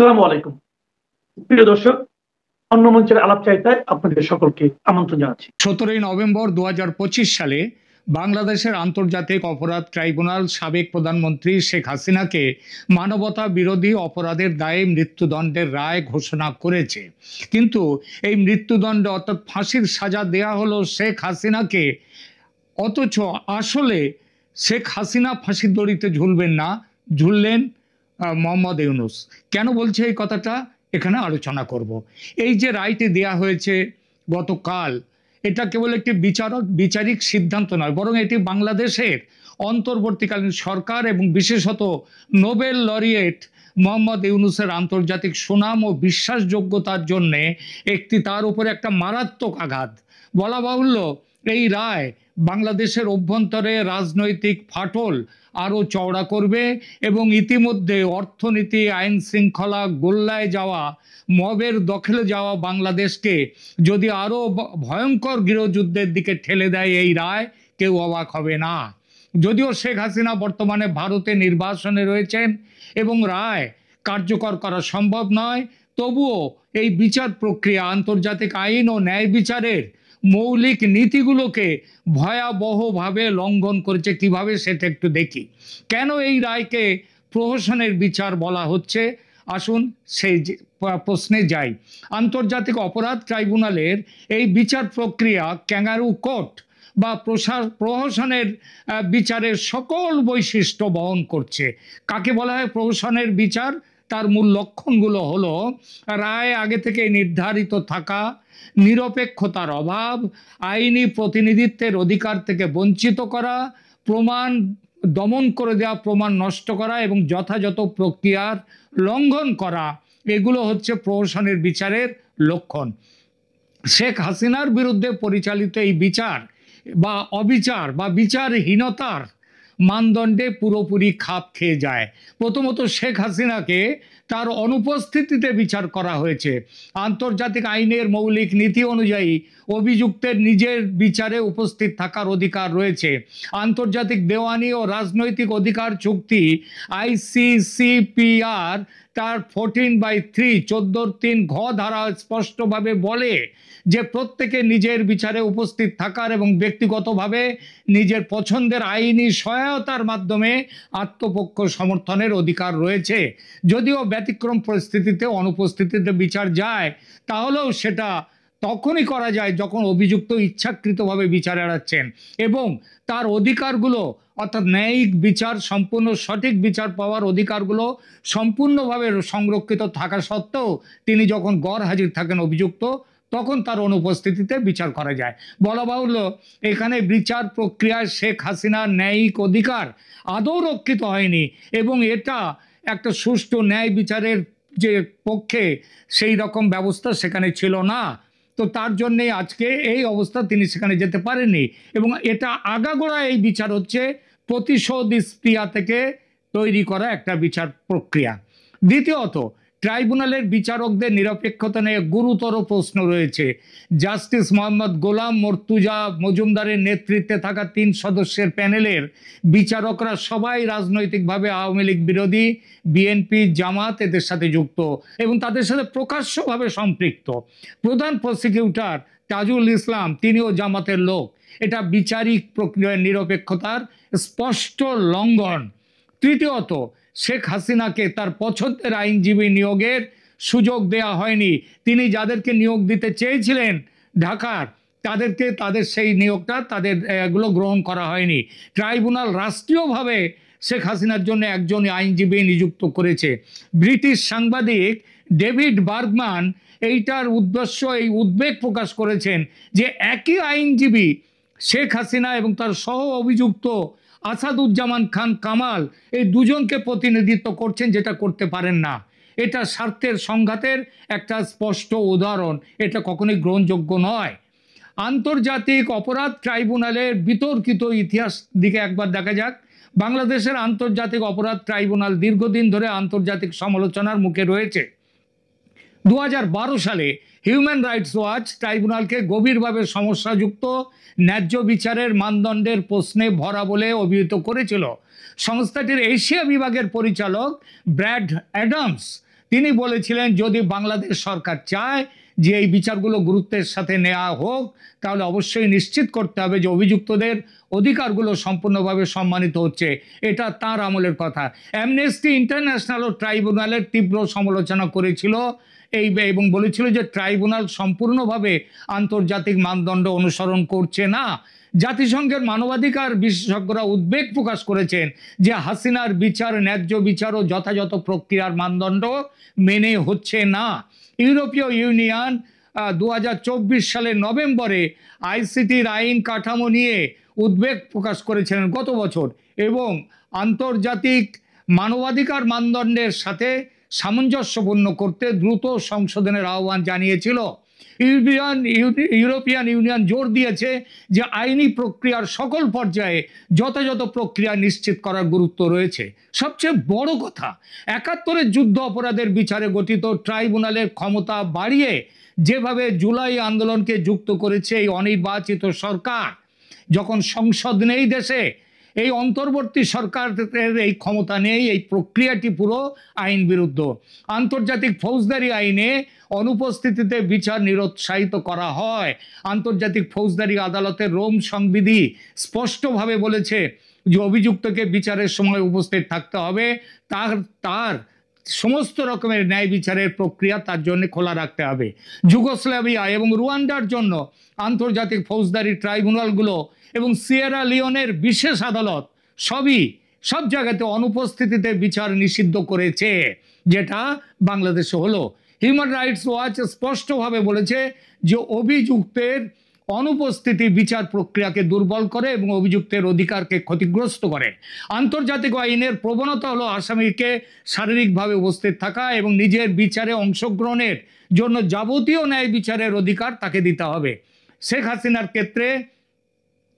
আসসালামু আলাইকুম। প্রিয় দর্শক, অন্য মঞ্চের আলাপচারিতায় আপনাদের সকলকে আমন্ত্রণ জানাচ্ছি। 17ই নভেম্বর 2025 সালে বাংলাদেশের আন্তর্জাতিক অপরাধ ট্রাইব্যুনাল সাবেক প্রধানমন্ত্রী শেখ হাসিনাকে মানবতা বিরোধী অপরাধের দায়ে মৃত্যুদণ্ডের রায় ঘোষণা করেছে। কিন্তু এই মৃত্যুদণ্ড অর্থাৎ ফাঁসির সাজা দেয়া হলো শেখ হাসিনাকে, অথচ আসলে শেখ হাসিনা ফাঁসির দড়িতে ঝুলবেন না, ঝুললেন মোহাম্মদ ইউনূস। কেন বলছে এই কথাটা এখানে আলোচনা করব। এই যে রায়টি দেয়া হয়েছে গতকাল, এটা কেবল একটি বিচারিক সিদ্ধান্ত নয়, বরং এটি বাংলাদেশের অন্তর্বর্তীকালীন সরকার এবং বিশেষত নোবেল লরিয়েট মোহাম্মদ ইউনূসের আন্তর্জাতিক সুনাম ও বিশ্বাসযোগ্যতার জন্যে একটি তার উপরে একটা মারাত্মক আঘাত। বলা বাহুল্য, এই রায় বাংলাদেশের অভ্যন্তরে রাজনৈতিক ফাটল আরও চওড়া করবে এবং ইতিমধ্যে অর্থনীতি, আইন শৃঙ্খলা গোল্লায় যাওয়া, মবের দখলে যাওয়া বাংলাদেশকে যদি আরও ভয়ঙ্কর গৃহযুদ্ধের দিকে ঠেলে দেয় এই রায়, কেউ অবাক হবে না। যদিও শেখ হাসিনা বর্তমানে ভারতে নির্বাসনে রয়েছেন এবং রায় কার্যকর করা সম্ভব নয়, তবুও এই বিচার প্রক্রিয়া আন্তর্জাতিক আইন ও ন্যায় বিচারের মৌলিক নীতিগুলোকে ভয়াবহভাবে লঙ্ঘন করেছে। কিভাবে সেটা একটু দেখি। কেন এই রায়কে প্রহসনের বিচার বলা হচ্ছে, আসুন সেই প্রশ্নে যাই। আন্তর্জাতিক অপরাধ ট্রাইব্যুনালের এই বিচার প্রক্রিয়া ক্যাঙ্গারু কোর্ট বা প্রহসনের বিচারের সকল বৈশিষ্ট্য বহন করছে। কাকে বলা হয় প্রহসনের বিচার? তার মূল লক্ষণগুলো হলো রায় আগে থেকে নির্ধারিত থাকা, নিরপেক্ষতার অভাব, আইনি প্রতিনিধিত্বের অধিকার থেকে বঞ্চিত করা, প্রমাণ দমন করে দেওয়া, প্রমাণ নষ্ট করা এবং যথাযথ প্রক্রিয়ার লঙ্ঘন করা, এগুলো হচ্ছে প্রহসনের বিচারের লক্ষণ। শেখ হাসিনার বিরুদ্ধে পরিচালিত এই বিচার বা অবিচার বা বিচারহীনতার মানদণ্ডে পুরোপুরি খাপ খেয়ে যায়। প্রথমত, শেখ হাসিনাকে তার অনুপস্থিতিতে বিচার করা হয়েছে। আন্তর্জাতিক আইনের মৌলিক নীতি অনুযায়ী অভিযুক্তের নিজের বিচারে উপস্থিত থাকার অধিকার রয়েছে। আন্তর্জাতিক দেওয়ানি ও রাজনৈতিক অধিকার চুক্তি ICCPR তার 14/3 14(3) ঘ ধারা স্পষ্টভাবে বলে যে প্রত্যেকে নিজের বিচারে উপস্থিত থাকার এবং ব্যক্তিগতভাবে নিজের পছন্দের আইনি সহায়তার মাধ্যমে আত্মপক্ষ সমর্থনের অধিকার রয়েছে। যদিও ব্যতিক্রম পরিস্থিতিতে অনুপস্থিতিতে বিচার যায়, তাহলেও সেটা তখনই করা যায় যখন অভিযুক্ত ইচ্ছাকৃতভাবে বিচার এড়াচ্ছেন এবং তার অধিকারগুলো অর্থাৎ ন্যায়িক বিচার, সম্পূর্ণ সঠিক বিচার পাওয়ার অধিকারগুলো সম্পূর্ণভাবে সংরক্ষিত থাকা সত্ত্বেও তিনি যখন গড় হাজির থাকেন অভিযুক্ত, তখন তার অনুপস্থিতিতে বিচার করা যায়। বলা বাহুল্য, এখানে বিচার প্রক্রিয়ায় শেখ হাসিনার ন্যায়িক অধিকার আদৌ রক্ষিত হয়নি এবং এটা একটা সুষ্ঠু ন্যায় বিচারের যে পক্ষে সেই রকম ব্যবস্থা সেখানে ছিল না। তো তার জন্যে আজকে এই অবস্থা, তিনি সেখানে যেতে পারেননি এবং এটা আগাগোড়া এই বিচার হচ্ছে প্রতিশোধ স্পৃহা থেকে তৈরি করা একটা বিচার প্রক্রিয়া। দ্বিতীয়ত, ট্রাইব্যুনালের বিচারকদের নিরপেক্ষতা নিয়ে গুরুতর প্রশ্ন রয়েছে। জাস্টিস মোহাম্মদ গোলাম মর্তুজা মজুমদারের নেতৃত্বে থাকা 3 সদস্যের প্যানেলের বিচারকরা সবাই রাজনৈতিকভাবে আওয়ামী লীগ বিরোধী, বিএনপি, জামাত এদের সাথে যুক্ত এবং তাদের সাথে প্রকাশ্যভাবে সম্পৃক্ত। প্রধান প্রসিকিউটর তাজুল ইসলাম, তিনিও জামাতের লোক। এটা বিচারিক প্রক্রিয়ার নিরপেক্ষতার স্পষ্ট লঙ্ঘন। তৃতীয়ত, শেখ হাসিনাকে তার পছন্দের আইনজীবী নিয়োগের সুযোগ দেয়া হয়নি। তিনি যাদেরকে নিয়োগ দিতে চেয়েছিলেন ঢাকার, তাদের সেই নিয়োগটা এগুলো গ্রহণ করা হয়নি। ট্রাইব্যুনাল রাষ্ট্রীয়ভাবে শেখ হাসিনার জন্য একজন আইনজীবী নিযুক্ত করেছে। ব্রিটিশ সাংবাদিক ডেভিড বার্গম্যান এইটার এই উদ্বেগ প্রকাশ করেছেন যে একই আইনজীবী শেখ হাসিনা এবং তার সহ অভিযুক্ত আসাদুজ্জামান খান কামাল, এই দুজনকে প্রতিনিধিত্ব করছেন, যেটা করতে পারেন না। এটা স্বার্থের সংঘাতের একটা স্পষ্ট উদাহরণ। এটা কখনোই গ্রহণযোগ্য নয়। আন্তর্জাতিক অপরাধ ট্রাইব্যুনালের বিতর্কিত ইতিহাস দিকে একবার দেখা যাক। বাংলাদেশের আন্তর্জাতিক অপরাধ ট্রাইব্যুনাল দীর্ঘদিন ধরে আন্তর্জাতিক সমালোচনার মুখে রয়েছে। 2012 সালে হিউম্যান রাইটস ওয়াচ ট্রাইব্যুনালকে গভীরভাবে সমস্যাযুক্ত, ন্যায্য বিচারের মানদণ্ডের প্রশ্নে ভরা বলে অভিহিত করেছিল। সংস্থাটির এশিয়া বিভাগের পরিচালক ব্র্যাড অ্যাডামস তিনি বলেছিলেন যদি বাংলাদেশ সরকার চায় যে এই বিচারগুলো গুরুত্বের সাথে নেওয়া হোক, তাহলে অবশ্যই নিশ্চিত করতে হবে যে অভিযুক্তদের অধিকারগুলো সম্পূর্ণভাবে সম্মানিত হচ্ছে। এটা তার আমলের কথা। অ্যামনেস্টি ইন্টারন্যাশনাল ও ট্রাইব্যুনালের তীব্র সমালোচনা করেছিল এবং বলেছিল যে ট্রাইব্যুনাল সম্পূর্ণভাবে আন্তর্জাতিক মানদণ্ড অনুসরণ করছে না। জাতিসংঘের মানবাধিকার বিশেষজ্ঞরা উদ্বেগ প্রকাশ করেছেন যে হাসিনার বিচার ন্যায্য বিচার ও যথাযথ প্রক্রিয়ার মানদণ্ড মেনে হচ্ছে না। ইউরোপীয় ইউনিয়ন 2024 সালের নভেম্বরে আইসিটির আইন কাঠামো নিয়ে উদ্বেগ প্রকাশ করেছিলেন গত বছর এবং আন্তর্জাতিক মানবাধিকার মানদণ্ডের সাথে সামঞ্জস্যপূর্ণ করতে দ্রুত সংশোধনের আহ্বান জানিয়েছিল। ইউরোপিয়ান ইউনিয়ন জোর দিয়েছে যে আইনি প্রক্রিয়ার সকল পর্যায়ে যথাযথ প্রক্রিয়া নিশ্চিত করার গুরুত্ব রয়েছে। সবচেয়ে বড় কথা, 71-এর যুদ্ধ অপরাধের বিচারে গঠিত ট্রাইব্যুনালের ক্ষমতা বাড়িয়ে যেভাবে জুলাই আন্দোলনকে যুক্ত করেছে এই অনির্বাচিত সরকার, যখন সংসদ নেই দেশে, এই অন্তর্বর্তী সরকারের এই ক্ষমতা নেই, এই প্রক্রিয়াটি পুরো আইন বিরুদ্ধ। আন্তর্জাতিক ফৌজদারি আইনে অনুপস্থিতিতে বিচার নিরুৎসাহিত করা হয়। আন্তর্জাতিক ফৌজদারি আদালতের রোম সংবিধি স্পষ্টভাবে বলেছে যে অভিযুক্তকে বিচারের সময় উপস্থিত থাকতে হবে, তার সমস্ত রকমের ন্যায় বিচারের প্রক্রিয়া তার জন্য খোলা রাখতে হবে। যুগোস্লাভিয়া এবং রুয়ান্ডার জন্য আন্তর্জাতিক ফৌজদারি ট্রাইব্যুনালগুলো এবং সিয়েরা লিওনের বিশেষ আদালত সব জায়গাতে অনুপস্থিতিতে বিচার নিষিদ্ধ করেছে, যেটা বাংলাদেশে হলো। হিউম্যান রাইটস ওয়াচ স্পষ্টভাবে বলেছে যে অভিযুক্তের অনুপস্থিতি বিচার প্রক্রিয়াকে দুর্বল করে এবং অভিযুক্তের অধিকারকে ক্ষতিগ্রস্ত করে। আন্তর্জাতিক আইনের প্রবণতা হলো আসামিকে শারীরিকভাবে উপস্থিত থাকা এবং নিজের বিচারে অংশগ্রহণের জন্য যাবতীয় ন্যায় বিচারের অধিকার তাকে দিতে হবে। শেখ হাসিনার ক্ষেত্রে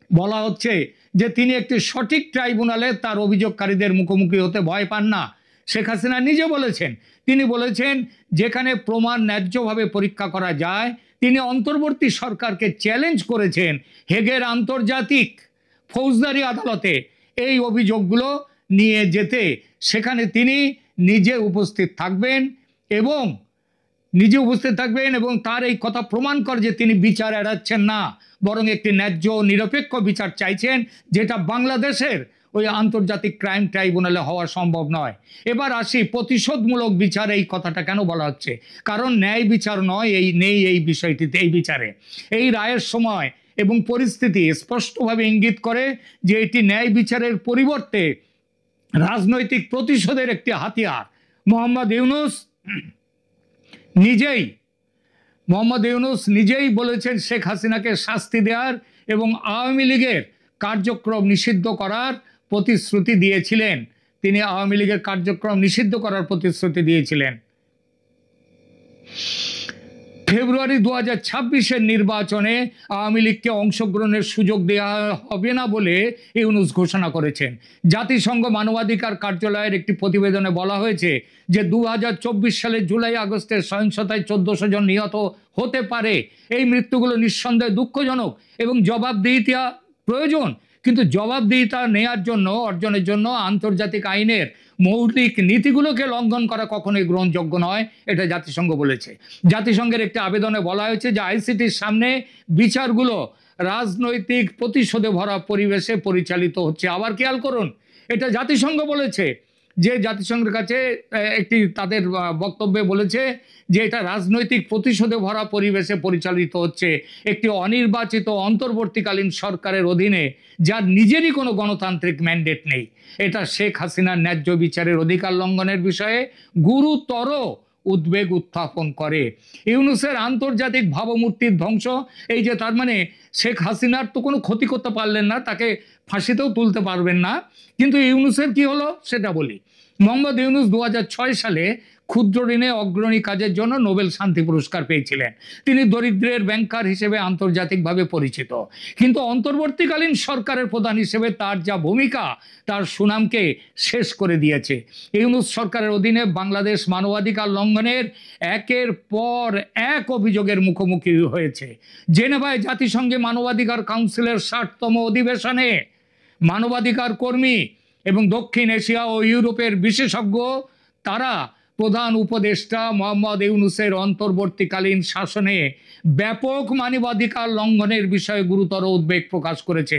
বলা হচ্ছে যে তিনি একটি সঠিক ট্রাইব্যুনালে তার অভিযোগকারীদের মুখোমুখি হতে ভয় পান না। শেখ হাসিনা নিজে বলেছেন, তিনি বলেছেন যেখানে প্রমাণ ন্যায্যভাবে পরীক্ষা করা যায়। তিনি অন্তর্বর্তী সরকারকে চ্যালেঞ্জ করেছেন হেগের আন্তর্জাতিক ফৌজদারি আদালতে এই অভিযোগগুলো নিয়ে যেতে। সেখানে তিনি নিজে উপস্থিত থাকবেন এবং তার এই কথা প্রমাণ করে যে তিনি বিচার এড়াচ্ছেন না, বরং একটি ন্যায্য নিরপেক্ষ বিচার চাইছেন, যেটা বাংলাদেশের ওই আন্তর্জাতিক ক্রাইম ট্রাইব্যুনালে হওয়া সম্ভব নয়। এবার আসি প্রতিশোধমূলক বিচার, এই কথাটা কেন বলা হচ্ছে? কারণ ন্যায় বিচার নয়, নেই এই বিষয়টিতে, এই বিচারে। এই রায়ের সময় এবং পরিস্থিতি স্পষ্টভাবে ইঙ্গিত করে যে এটি ন্যায় বিচারের পরিবর্তে রাজনৈতিক প্রতিশোধের একটি হাতিয়ার। মোহাম্মদ ইউনূস নিজেই বলেছেন শেখ হাসিনাকে শাস্তি দেওয়ার এবং আওয়ামী লীগের কার্যক্রম নিষিদ্ধ করার প্রতিশ্রুতি দিয়েছিলেন। তিনি আওয়ামী লীগের কার্যক্রম নিষিদ্ধ করার প্রতিশ্রুতি দিয়েছিলেন। ফেব্রুয়ারি 2026-এর নির্বাচনে আওয়ামী লীগকে অংশগ্রহণের সুযোগ দেওয়া হবে না বলে ইউনূস ঘোষণা করেছেন। জাতিসংঘ মানবাধিকার কার্যালয়ের একটি প্রতিবেদনে বলা হয়েছে যে 2024 সালের জুলাই আগস্টের সহিংসতায় 1400 জন নিহত হতে পারে। এই মৃত্যুগুলো নিঃসন্দেহে দুঃখজনক এবং জবাবদিহিতা প্রয়োজন, কিন্তু জবাবদিহিতা অর্জনের জন্য আন্তর্জাতিক আইনের মৌলিক নীতিগুলোকে লঙ্ঘন করা কখনোই গ্রহণযোগ্য নয়, এটা জাতিসংঘ বলেছে। জাতিসংঘের একটি আবেদনে বলা হয়েছে যে আইসিটির সামনে বিচারগুলো রাজনৈতিক প্রতিশোধে ভরা পরিবেশে পরিচালিত হচ্ছে। আবার খেয়াল করুন, এটা জাতিসংঘ বলেছে, যে জাতিসংঘের কাছে একটি তাদের বক্তব্যে বলেছে যে এটা রাজনৈতিক প্রতিশোধে ভরা পরিবেশে পরিচালিত হচ্ছে একটি অনির্বাচিত অন্তর্বর্তীকালীন সরকারের অধীনে, যার নিজেরই কোনো গণতান্ত্রিক ম্যান্ডেট নেই। এটা শেখ হাসিনার ন্যায্য বিচারের অধিকার লঙ্ঘনের বিষয়ে গুরুতর উদ্বেগ উত্থাপন করে। ইউনূসের আন্তর্জাতিক ভাবমূর্তির ধ্বংস, এই যে তার মানে শেখ হাসিনার তো কোনো ক্ষতি করতে পারলেন না, তাকে ফাঁসিতেও তুলতে পারবেন না, কিন্তু ইউনূসের কি হলো সেটা বলি। মোহাম্মদ ইউনূস 2006 সালে ক্ষুদ্র ঋণে অগ্রণী কাজের জন্য নোবেল শান্তি পুরস্কার পেয়েছিলেন। তিনি দরিদ্রের ব্যাংকার হিসেবে আন্তর্জাতিকভাবে পরিচিত, কিন্তু অন্তর্বর্তীকালীন সরকারের প্রধান হিসেবে তার যা ভূমিকা তার সুনামকে শেষ করে দিয়েছে। ইউনূস সরকারের অধীনে বাংলাদেশ মানবাধিকার লঙ্ঘনের একের পর এক অভিযোগের মুখোমুখি হয়েছে। জেনেভায় জাতিসংঘে মানবাধিকার কাউন্সিলের 60তম অধিবেশনে মানবাধিকার কর্মী এবং দক্ষিণ এশিয়া ও ইউরোপের বিশেষজ্ঞ তারা প্রধান উপদেষ্টা মোহাম্মদ ইউনূসের অন্তর্বর্তীকালীন শাসনে ব্যাপক মানবাধিকার লঙ্ঘনের বিষয়ে গুরুতর উদ্বেগ প্রকাশ করেছে।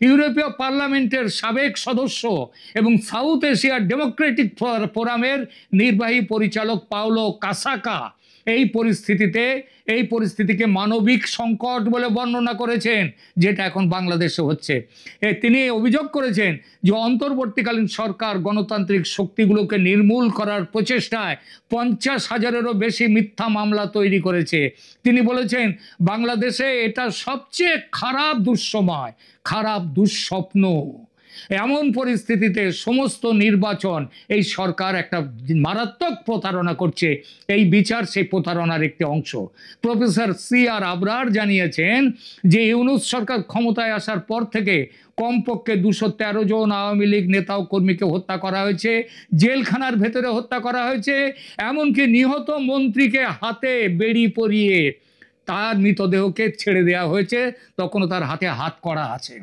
ইউরোপীয় পার্লামেন্টের সাবেক সদস্য এবং সাউথ এশিয়ার ডেমোক্রেটিক ফোরামের নির্বাহী পরিচালক পাওলো কাসাকা এই পরিস্থিতিকে মানবিক সংকট বলে বর্ণনা করেছেন, যেটা এখন বাংলাদেশে হচ্ছে। তিনি অভিযোগ করেছেন যে অন্তর্বর্তীকালীন সরকার গণতান্ত্রিক শক্তিগুলোকে নির্মূল করার প্রচেষ্টায় 50,000-এরও বেশি মিথ্যা মামলা তৈরি করেছে। তিনি বলেছেন বাংলাদেশে এটা সবচেয়ে খারাপ দুঃসময়, খারাপ দুঃস্বপ্ন। এমন পরিস্থিতিতে সমস্ত নির্বাচন এই সরকার একটা মারাত্মক প্রতারণা করছে। এই বিচার সেই প্রতারণার একটি অংশ। প্রফেসর CR আবরার জানিয়েছেন যে ইউনূস সরকার ক্ষমতায় আসার পর থেকে কমপক্ষে 213 জন আওয়ামী লীগ নেতা ও কর্মীকে হত্যা করা হয়েছে, জেলখানার ভেতরে হত্যা করা হয়েছে, এমনকি নিহত মন্ত্রীকে হাতে বেড়ি পরিয়ে তার মৃতদেহকে ছেড়ে দেওয়া হয়েছে, তখনও তার হাতে হাত করা আছে।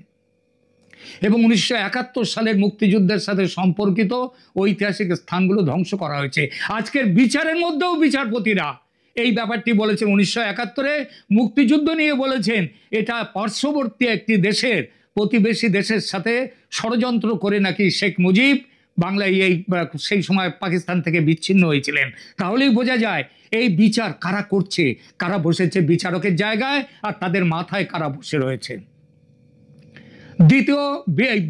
এবং 1971 সালের মুক্তিযুদ্ধের সাথে সম্পর্কিত ঐতিহাসিক স্থানগুলো ধ্বংস করা হয়েছে। আজকের বিচারের মধ্যেও বিচারপতিরা এই ব্যাপারটি বলেছেন। 1971-এ মুক্তিযুদ্ধ নিয়ে বলেছেন এটা পার্শ্ববর্তী একটি দেশের, প্রতিবেশী দেশের সাথে ষড়যন্ত্র করে নাকি শেখ মুজিব বাংলায় সেই সময় পাকিস্তান থেকে বিচ্ছিন্ন হয়েছিলেন। তাহলেই বোঝা যায় এই বিচার কারা করছে, কারা বসেছে বিচারকের জায়গায়, আর তাদের মাথায় কারা বসে রয়েছে। দ্বিতীয়,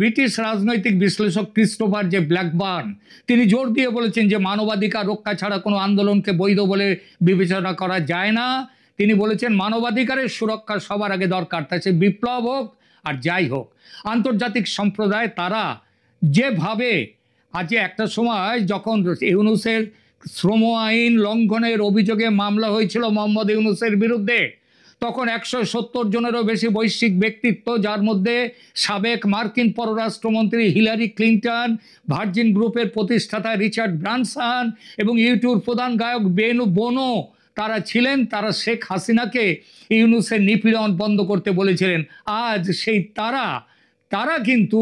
ব্রিটিশ রাজনৈতিক বিশ্লেষক ক্রিস্টোফার জে ব্ল্যাকবার্ন তিনি জোর দিয়ে বলেছেন যে মানবাধিকার রক্ষা ছাড়া কোনো আন্দোলনকে বৈধ বলে বিবেচনা করা যায় না। তিনি বলেছেন মানবাধিকারের সুরক্ষা সবার আগে দরকার, তা সে বিপ্লব হোক আর যাই হোক। আন্তর্জাতিক সম্প্রদায় তারা যেভাবে আজ একটা সময় যখন ইউনূসের শ্রম আইন লঙ্ঘনের অভিযোগে মামলা হয়েছিল মোহাম্মদ ইউনূসের বিরুদ্ধে, তখন 170 জনেরও বেশি বৈশ্বিক ব্যক্তিত্ব, যার মধ্যে সাবেক মার্কিন পররাষ্ট্রমন্ত্রী হিলারি ক্লিন্টন, ভার্জিন গ্রুপের প্রতিষ্ঠাতা রিচার্ড ব্রানসন এবং ইউটিউব প্রধান গায়ক বোনো তারা ছিলেন। তারা শেখ হাসিনাকে ইউনূসের নিপীড়ন বন্ধ করতে বলেছিলেন। আজ সেই তারা কিন্তু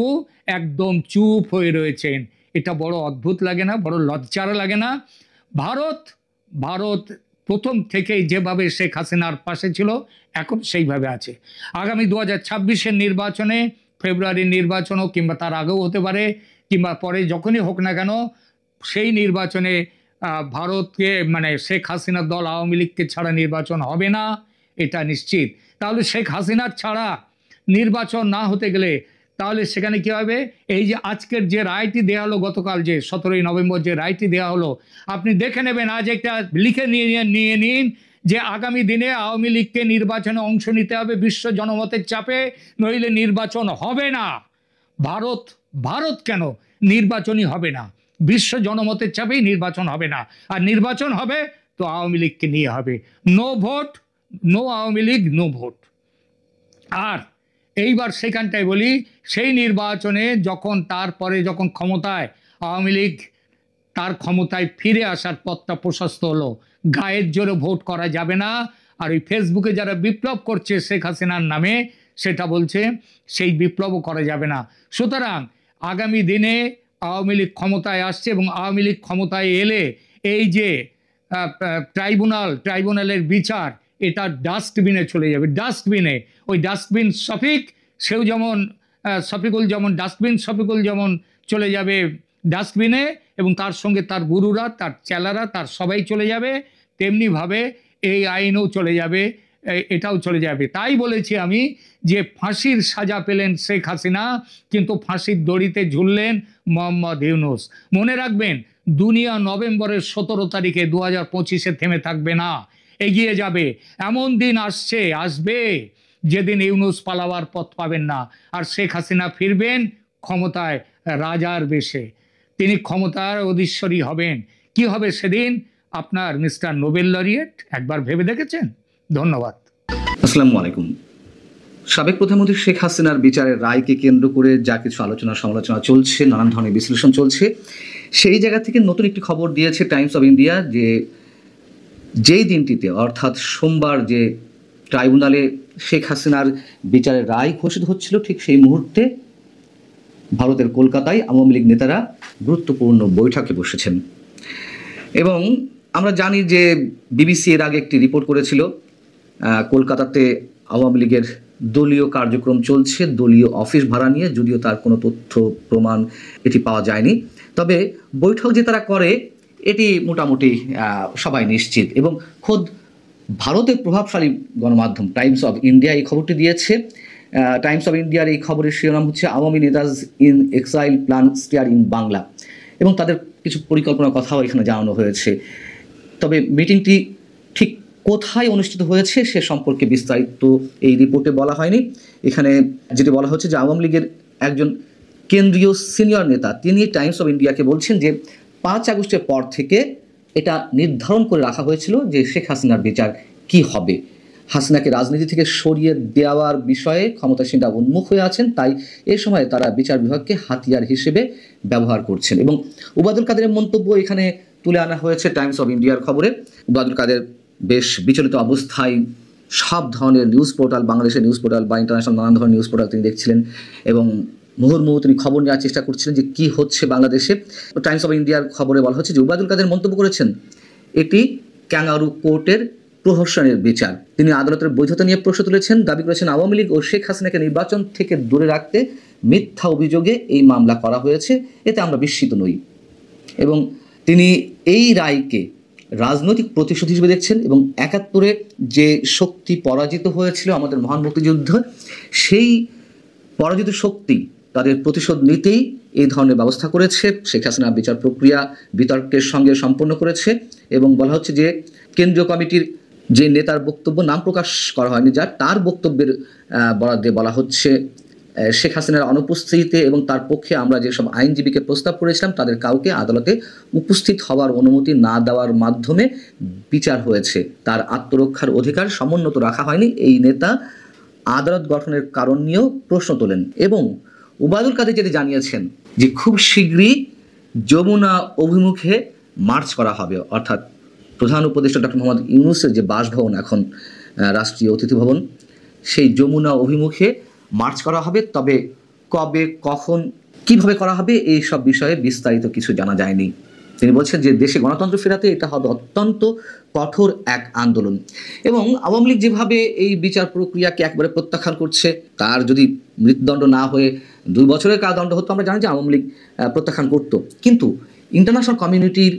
একদম চুপ হয়ে রয়েছেন। এটা বড় অদ্ভুত লাগে না? বড় লজ্জার লাগে না? ভারত প্রথম থেকেই যেভাবে শেখ হাসিনার পাশে ছিল এখন সেইভাবে আছে। আগামী 2026-এর নির্বাচনে, ফেব্রুয়ারির নির্বাচন হোক কিংবা তার আগেও হতে পারে কিংবা পরে যখনই হোক না কেন, সেই নির্বাচনে ভারতকে মানে শেখ হাসিনার দল আওয়ামী লীগকে ছাড়া নির্বাচন হবে না, এটা নিশ্চিত। তাহলে শেখ হাসিনার ছাড়া নির্বাচন না হতে গেলে তাহলে সেখানে কী হবে? এই যে আজকের যে রায়টি দেওয়া হলো, গতকাল যে 17ই নভেম্বর যে রায়টি দেওয়া হলো, আপনি দেখে নেবেন, আজ একটা লিখে নিয়ে নিন যে আগামী দিনে আওয়ামী লীগকে নির্বাচনে অংশ নিতে হবে বিশ্ব জনমতের চাপে, নইলে নির্বাচন হবে না। ভারত কেন নির্বাচনই হবে না? বিশ্ব জনমতের চাপেই নির্বাচন হবে না। আর নির্বাচন হবে তো আওয়ামী লীগকে নিয়ে হবে। No vote, no Awami League, no vote. আর এইবার সেখানটায় বলি, সেই নির্বাচনে তারপরে যখন ক্ষমতায় আওয়ামী লীগ তার ক্ষমতায় ফিরে আসার পথটা প্রশস্ত হলো, গায়ের জোরে ভোট করা যাবে না। আর ওই ফেসবুকে যারা বিপ্লব করছে শেখ হাসিনার নামে, সেটা বলছে সেই বিপ্লবও করা যাবে না। সুতরাং আগামী দিনে আওয়ামী লীগ ক্ষমতায় আসছে এবং আওয়ামী লীগ ক্ষমতায় এলে এই যে ট্রাইব্যুনালের বিচার, এটা ডাস্টবিনে চলে যাবে। ডাস্টবিনে, ওই ডাস্টবিন শফিকুল যেমন চলে যাবে ডাস্টবিনে, এবং তার সঙ্গে তার গুরুরা, তার চেলারা, তার সবাই চলে যাবে। তেমনিভাবে এই আইনও চলে যাবে, এটাও চলে যাবে। তাই বলেছি আমি যে ফাঁসির সাজা পেলেন শেখ হাসিনা, কিন্তু ফাঁসির দড়িতে ঝুললেন মোহাম্মদ ইউনূস। মনে রাখবেন, দুনিয়া নভেম্বরের 17 তারিখে 2025-এ থেমে থাকবে না, এগিয়ে যাবে। এমন দিন আসবে যেদিন ইউনূস পালাবার পথ পাবেন না, আর শেখ হাসিনা ফিরবেন ক্ষমতায় রাজার বেশে। তিনি ক্ষমতার অধীশ্বরী হবেন। কি হবে সেদিন? আপনার মিস্টার নোবেল লরিয়েট একবার ভেবে দেখেছেন? ধন্যবাদ। আসসালামু আলাইকুম। সাবেক প্রধানমন্ত্রী শেখ হাসিনার বিচারের রায়কে কেন্দ্র করে যা কিছু আলোচনা সমালোচনা চলছে, নানান ধরনের বিশ্লেষণ চলছে, সেই জায়গা থেকে নতুন একটি খবর দিয়েছে টাইমস অফ ইন্ডিয়া যে যেই দিনটিতে অর্থাৎ সোমবার যে ট্রাইব্যুনালে শেখ হাসিনার বিচারের রায় ঘোষিত হচ্ছিল, ঠিক সেই মুহূর্তে ভারতের কলকাতায় আওয়ামী লীগ নেতারা গুরুত্বপূর্ণ বৈঠকে বসেছেন। এবং আমরা জানি যে বিবিসি এর আগে একটি রিপোর্ট করেছিল কলকাতাতে আওয়ামী লীগের দলীয় কার্যক্রম চলছে, দলীয় অফিস ভাড়া নিয়ে, যদিও তার কোনো তথ্য প্রমাণ এটি পাওয়া যায়নি। তবে বৈঠক যে তারা করে এটি মোটামুটি সবাই নিশ্চিত। এবং খোদ ভারতের প্রভাবশালী গণমাধ্যম টাইমস অফ ইন্ডিয়া এই খবরটি দিয়েছে। টাইমস অফ ইন্ডিয়ার এই খবরের শিরোনাম হচ্ছে আওয়ামী নেতাজ in exile plan stir in Bangla, এবং তাদের কিছু পরিকল্পনার কথাও এখানে জানানো হয়েছে। তবে মিটিংটি ঠিক কোথায় অনুষ্ঠিত হয়েছে সে সম্পর্কে বিস্তারিত এই রিপোর্টে বলা হয়নি। এখানে যেটি বলা হচ্ছে যে আওয়ামী লীগের একজন কেন্দ্রীয় সিনিয়র নেতা তিনি টাইমস অফ ইন্ডিয়াকে বলছেন যে 5 আগস্টের পর থেকে এটা নির্ধারণ করে রাখা হয়েছিল যে শেখ হাসিনার বিচার কি হবে। হাসিনাকে রাজনীতি থেকে সরিয়ে দেওয়ার বিষয়ে ক্ষমতাসীনরা উন্মুখ হয়ে আছেন, তাই এ সময় তারা বিচার বিভাগকে হাতিয়ার হিসেবে ব্যবহার করছেন। এবং উবায়দুল কাদেরের মন্তব্য এখানে তুলে আনা হয়েছে টাইমস অফ ইন্ডিয়ার খবরে। উবায়দুল কাদের বেশ বিচলিত অবস্থায় সব ধরনের নিউজ পোর্টাল, বাংলাদেশের নিউজ পোর্টাল বা ইন্টারন্যাশনাল নানান ধরনের নিউজ পোর্টাল তিনি দেখছিলেন এবং মুহুর্মুহু তিনি খবর নেওয়ার চেষ্টা করছিলেন যে কী হচ্ছে বাংলাদেশে। টাইমস অফ ইন্ডিয়ার খবরে বলা হচ্ছে যে উবায়দুল কাদের মন্তব্য করেছেন এটি ক্যাঙ্গারু কোর্টের প্রহসনের বিচার। তিনি আদালতের বৈধতা নিয়ে প্রশ্ন তুলেছেন, দাবি করেছেন আওয়ামী লীগ ও শেখ হাসিনাকে নির্বাচন থেকে দূরে রাখতে মিথ্যা অভিযোগে এই মামলা করা হয়েছে, এতে আমরা বিস্মিত নই। এবং তিনি এই রায়কে রাজনৈতিক প্রতিশোধ হিসেবে দেখছেন এবং 71-এ যে শক্তি পরাজিত হয়েছিল আমাদের মহান মুক্তিযুদ্ধ, সেই পরাজিত শক্তি তাদের প্রতিশোধ নিতেই এই ধরনের ব্যবস্থা করেছে। শেখ হাসিনা বিচার প্রক্রিয়া বিতর্কের সঙ্গে সম্পন্ন করেছে এবং বলা হচ্ছে যে কেন্দ্রীয় কমিটির যে নেতার বক্তব্য নাম প্রকাশ করা হয়নি, যা তার বক্তব্যের বরাদ্দে বলা হচ্ছে শেখ হাসিনার অনুপস্থিতিতে এবং তার পক্ষে আমরা যেসব আইনজীবীকে প্রস্তাব করেছিলাম তাদের কাউকে আদালতে উপস্থিত হওয়ার অনুমতি না দেওয়ার মাধ্যমে বিচার হয়েছে। তার আত্মরক্ষার অধিকার সমুন্নত রাখা হয়নি। এই নেতা আদালত গঠনের কারণ নিয়েও প্রশ্ন তোলেন এবং উবায়দুল কাদের যেটি জানিয়েছেন যে খুব শীঘ্রই যমুনা অভিমুখে মার্চ করা হবে, অর্থাৎ প্রধান উপদেষ্টা ডক্টর মোহাম্মদ ইউনূসের যে বাসভবন এখন রাষ্ট্রীয় অতিথি ভবন, সেই যমুনা অভিমুখে মার্চ করা হবে। তবে কবে, কখন, কিভাবে করা হবে এই সব বিষয়ে বিস্তারিত কিছু জানা যায়নি। তিনি বলছেন যে দেশে গণতন্ত্র ফেরাতে এটা হবে অত্যন্ত কঠোর এক আন্দোলন। এবং আওয়ামী লীগ যেভাবে এই বিচার প্রক্রিয়াকে একবারে প্রত্যাখ্যান করছে, তার যদি মৃত্যুদণ্ড না হয়ে 2 বছরের কারাদণ্ড হতো আমরা জানি যে আওয়ামী লীগ প্রত্যাখ্যান করতো। কিন্তু ইন্টারন্যাশনাল কমিউনিটির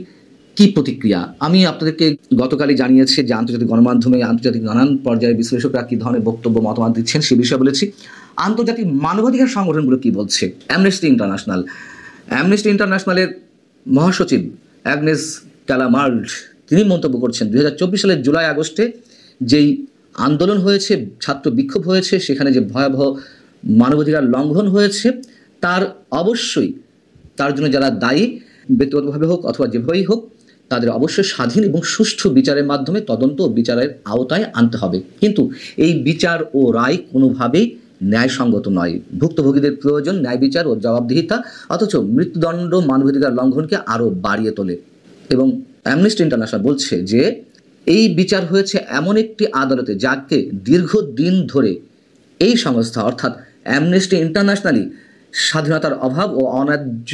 কি প্রতিক্রিয়া আমি আপনাদেরকে গতকালই জানিয়েছি যে আন্তর্জাতিক গণমাধ্যমে আন্তর্জাতিক নানান পর্যায়ে বিশ্লেষকরা কী ধরনের বক্তব্য মতামত দিচ্ছেন সে বিষয়ে বলেছি। আন্তর্জাতিক মানবাধিকার সংগঠনগুলো কি বলছে। অ্যামনেস্টি ইন্টারন্যাশনালের মহাসচিব অ্যাগনেস ক্যালামার্ড তিনি মন্তব্য করছেন 2024 সালের জুলাই আগস্টে যেই আন্দোলন হয়েছে, ছাত্র বিক্ষোভ হয়েছে, সেখানে যে ভয়াবহ মানবাধিকার লঙ্ঘন হয়েছে তার অবশ্যই তার জন্য যারা দায়ী ব্যক্তিগতভাবে হোক অথবা যেভাবেই হোক তাদের অবশ্যই স্বাধীন এবং সুষ্ঠু বিচারের মাধ্যমে তদন্ত ও বিচারের আওতায় আনতে হবে। কিন্তু এই বিচার ও রায় কোনোভাবেই ন্যায়সঙ্গত নয়। ভুক্তভোগীদের প্রয়োজন ন্যায় বিচার ও জবাবদিহিতা, অথচ মৃত্যুদণ্ড মানবাধিকার লঙ্ঘনকে আরও বাড়িয়ে তোলে। এবং অ্যামনেস্টি ইন্টারন্যাশনাল বলছে যে এই বিচার হয়েছে এমন একটি আদালতে যাকে দীর্ঘদিন ধরে এই সংস্থা অর্থাৎ অ্যামনেস্টি ইন্টারন্যাশনালই স্বাধীনতার অভাব ও অন্যায্য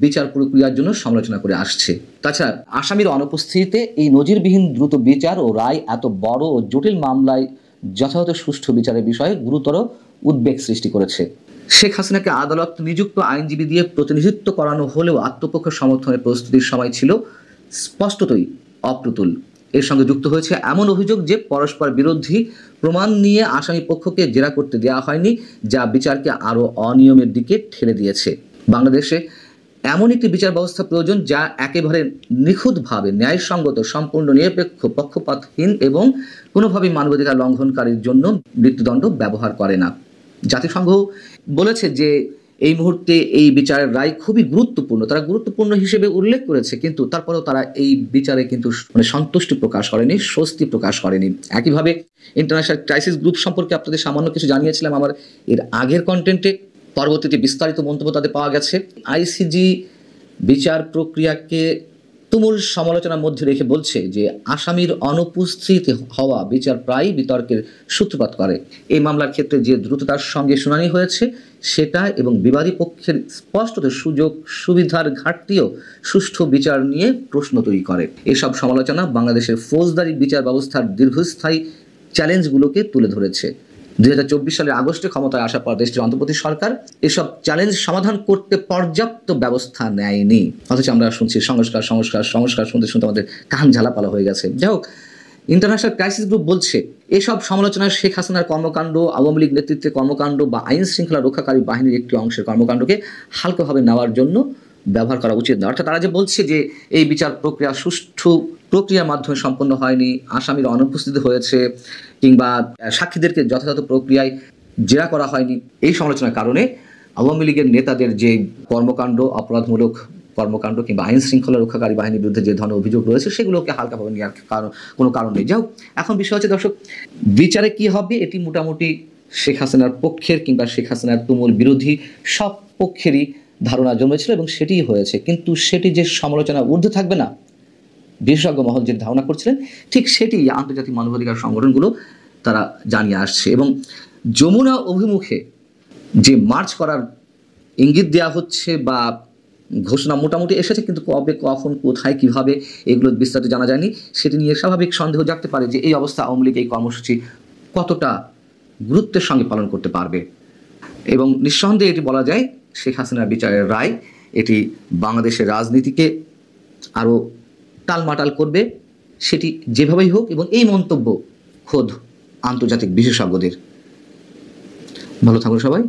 বিচার প্রক্রিয়ার জন্য সমালোচনা করে আসছে। তাছাড়া আসামির অনুপস্থিতিতে এই নজিরবিহীন দ্রুত বিচার ও রায় এত বড় ও জটিল মামলায় যথাযথ সুষ্ঠু বিচারের বিষয়ে গুরুতর উদ্বেগ সৃষ্টি করেছে। শেখ হাসিনাকে আদালত নিযুক্ত আইনজীবী দিয়ে প্রতিনিধিত্ব করানো হলেও আত্মপক্ষ সমর্থনের প্রস্তুতির সময় ছিল স্পষ্টতই অপ্রতুল। এর সঙ্গে যুক্ত হয়েছে এমন অভিযোগ যে পরস্পর বিরোধী প্রমাণ নিয়ে আসামি পক্ষকে জেরা করতে দেওয়া হয়নি, যা বিচারকে আরও অনিয়মের দিকে ঠেলে দিয়েছে। বাংলাদেশে এমন একটি বিচার ব্যবস্থা প্রয়োজন যা একেবারে নিখুঁতভাবে ন্যায়সঙ্গত, সম্পূর্ণ নিরপেক্ষ, পক্ষপাতহীন এবং কোনোভাবেই মানবাধিকার লঙ্ঘনকারীর জন্য মৃত্যুদণ্ড ব্যবহার করে না। জাতিসংঘ বলেছে যে এই মুহূর্তে এই বিচারের রায় খুবই গুরুত্বপূর্ণ, তারা গুরুত্বপূর্ণ হিসেবে উল্লেখ করেছে, কিন্তু তারপরেও তারা এই বিচারে কিন্তু সন্তুষ্টি প্রকাশ করেনি, স্বস্তি প্রকাশ করেনি। একইভাবে ইন্টারন্যাশনাল ক্রাইসিস গ্রুপ সম্পর্কে আপনাদের সামান্য কিছু জানিয়েছিলাম আমার এর আগের কন্টেন্টে, পরবর্তীতে বিস্তারিত মন্তব্য তাদের পাওয়া গেছে। আইসিজি বিচার প্রক্রিয়াকে তুমুল সমালোচনার মধ্যে রেখে বলছে যে আসামির অনুপস্থিত হওয়া বিচার প্রায়ই বিতর্কের সূত্রপাত করে। এই মামলার ক্ষেত্রে যে দ্রুততার সঙ্গে শুনানি হয়েছে সেটা এবং বিবাদী পক্ষের স্পষ্টত সুযোগ সুবিধার ঘাটতিও সুষ্ঠু বিচার নিয়ে প্রশ্ন তৈরি করে। এসব সমালোচনা বাংলাদেশের ফৌজদারি বিচার ব্যবস্থার দীর্ঘস্থায়ী চ্যালেঞ্জগুলোকে তুলে ধরেছে। 2024 সালের আগস্টে ক্ষমতায় আসার পর দেশটির অন্তর্বর্তী সরকার এসব চ্যালেঞ্জ সমাধান করতে পর্যাপ্ত ব্যবস্থা নেয়নি, অথচ আমরা শুনছি সংস্কার সংস্কার সংস্কার, শুনতে শুনতে আমাদের কান ঝালাপালা হয়ে গেছে। যাই হোক, ইন্টারন্যাশনাল ক্রাইসিস গ্রুপ বলছে এসব সমালোচনা শেখ হাসিনার কর্মকাণ্ড, আওয়ামী লীগ নেতৃত্বে কর্মকাণ্ড বা আইন শৃঙ্খলা রক্ষাকারী বাহিনীর একটি অংশের কর্মকাণ্ডকে হালকাভাবে নেওয়ার জন্য ব্যবহার করা উচিত না। অর্থাৎ তারা যে বলছে যে এই বিচার প্রক্রিয়া সুষ্ঠু প্রক্রিয়ার মাধ্যমে সম্পন্ন হয়নি, আসামির অনুপস্থিতি হয়েছে কিংবা সাক্ষীদেরকে যথাযথ প্রক্রিয়ায় জেরা করা হয়নি, এই সমালোচনার কারণে আওয়ামী লীগের নেতাদের যে কর্মকাণ্ড, অপরাধমূলক কর্মকাণ্ড কিংবা আইন শৃঙ্খলা রক্ষাকারী বাহিনীর বিরুদ্ধে যে ধরনের অভিযোগ রয়েছে সেগুলোকে হালকাভাবে নেওয়ার কোনো কারণ নেই। যাই হোক, এখন বিষয় হচ্ছে দর্শক, বিচারে কি হবে এটি মোটামুটি শেখ হাসিনার পক্ষের কিংবা শেখ হাসিনার তুমুল বিরোধী সব পক্ষেরই ধারণা জন্মেছিল এবং সেটিই হয়েছে। কিন্তু সেটি যে সমালোচনা ঊর্ধ্বে থাকবে না, বিশেষজ্ঞ মহল যে ধারণা করছিলেন ঠিক সেটি আন্তর্জাতিক মানবাধিকার সংগঠনগুলো তারা জানিয়ে আসছে। এবং যমুনা অভিমুখে যে মার্চ করার ইঙ্গিত দেওয়া হচ্ছে বা ঘোষণা মোটামুটি এসেছে, কিন্তু কবে, কখন, কোথায়, কিভাবে এগুলো বিস্তারিত জানা যায়নি। সেটি নিয়ে স্বাভাবিক সন্দেহ জাগতে পারে যে এই অবস্থা আওয়ামী লীগ এই কর্মসূচি কতটা গুরুত্বের সঙ্গে পালন করতে পারবে। এবং নিঃসন্দেহে এটি বলা যায় শেখ হাসিনার বিচারের রায় এটি বাংলাদেশের রাজনীতিকে আরও টালমাটাল করবে, সেটি যেভাবেই হোক। এবং এই মন্তব্য খোদ আন্তর্জাতিক বিশেষজ্ঞদের। ভালো থাকুন সবাই।